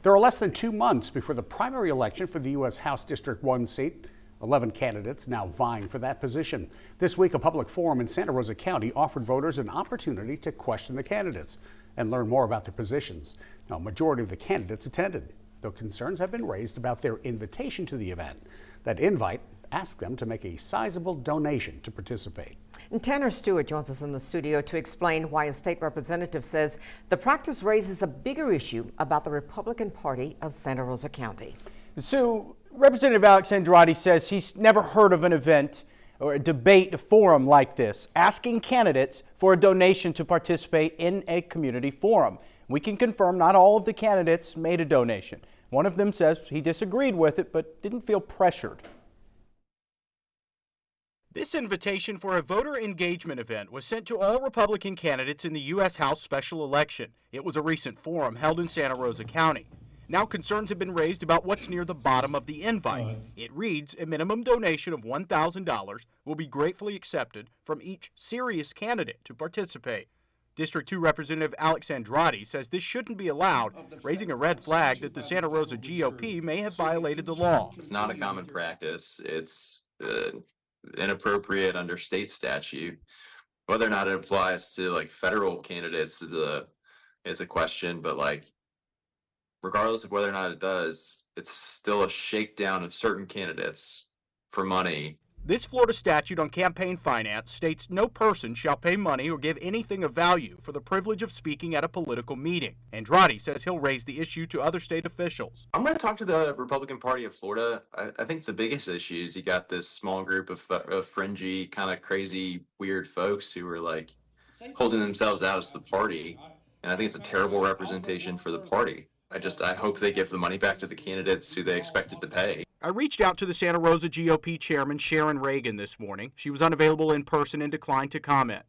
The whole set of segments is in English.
There are less than 2 months before the primary election for the U.S. House District 1 seat. 11 candidates now vying for that position. This week, a public forum in Santa Rosa County offered voters an opportunity to question the candidates and learn more about their positions. Now, a majority of the candidates attended, though concerns have been raised about their invitation to the event. That invite asked them to make a sizable donation to participate. And Tanner Stewart joins us in the studio to explain why a state representative says the practice raises a bigger issue about the Republican Party of Santa Rosa County. So Representative Alex Andrade says he's never heard of an event or a debate, a forum like this, asking candidates for a donation to participate in a community forum. We can confirm not all of the candidates made a donation. One of them says he disagreed with it but didn't feel pressured. This invitation for a voter engagement event was sent to all Republican candidates in the U.S. House special election. It was a recent forum held in Santa Rosa County. Now concerns have been raised about what's near the bottom of the invite. It reads, a minimum donation of $1,000 will be gratefully accepted from each serious candidate to participate. District 2 Representative Alex Andrade says this shouldn't be allowed, raising a red flag that the Santa Rosa GOP may have violated the law. It's not a common practice. It's inappropriate under state statute. Whether or not it applies to like federal candidates is a question, but like regardless of whether or not it does, it's still a shakedown of certain candidates for money. This Florida statute on campaign finance states no person shall pay money or give anything of value for the privilege of speaking at a political meeting. Andrade says he'll raise the issue to other state officials. I'm going to talk to the Republican Party of Florida. I think the biggest issue is you got this small group of fringy, kind of crazy, weird folks who are like holding themselves out as the party. And I think it's a terrible representation for the party. I hope they give the money back to the candidates who they expected to pay. I reached out to the Santa Rosa GOP chairman Sharon Reagan this morning. She was unavailable in person and declined to comment.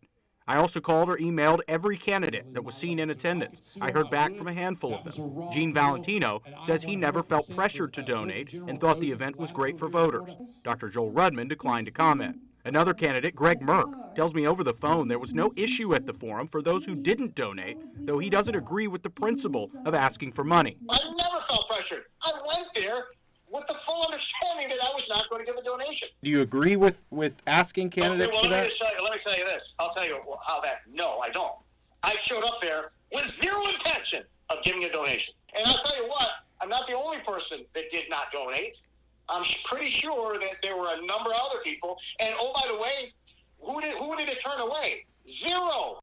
I also called or emailed every candidate that was seen in attendance. I heard back from a handful of them. Gene Valentino says he never felt pressured to donate and thought the event was great for voters. Dr. Joel Rudman declined to comment. Another candidate, Greg Merck, tells me over the phone there was no issue at the forum for those who didn't donate, though he doesn't agree with the principle of asking for money. I never felt pressured. I went there with the full understanding that I was not going to give a donation. Do you agree with asking candidates for that? Let me tell you this. I'll tell you how that. No, I don't. I showed up there with zero intention of giving a donation. And I'll tell you what, I'm not the only person that did not donate. I'm pretty sure that there were a number of other people. And oh, by the way, who did it turn away? Zero.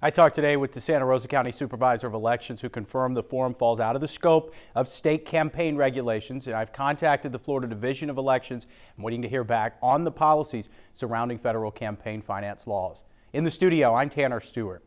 I talked today with the Santa Rosa County Supervisor of Elections who confirmed the forum falls out of the scope of state campaign regulations. And I've contacted the Florida Division of Elections. I'm waiting to hear back on the policies surrounding federal campaign finance laws. In the studio, I'm Tanner Stewart.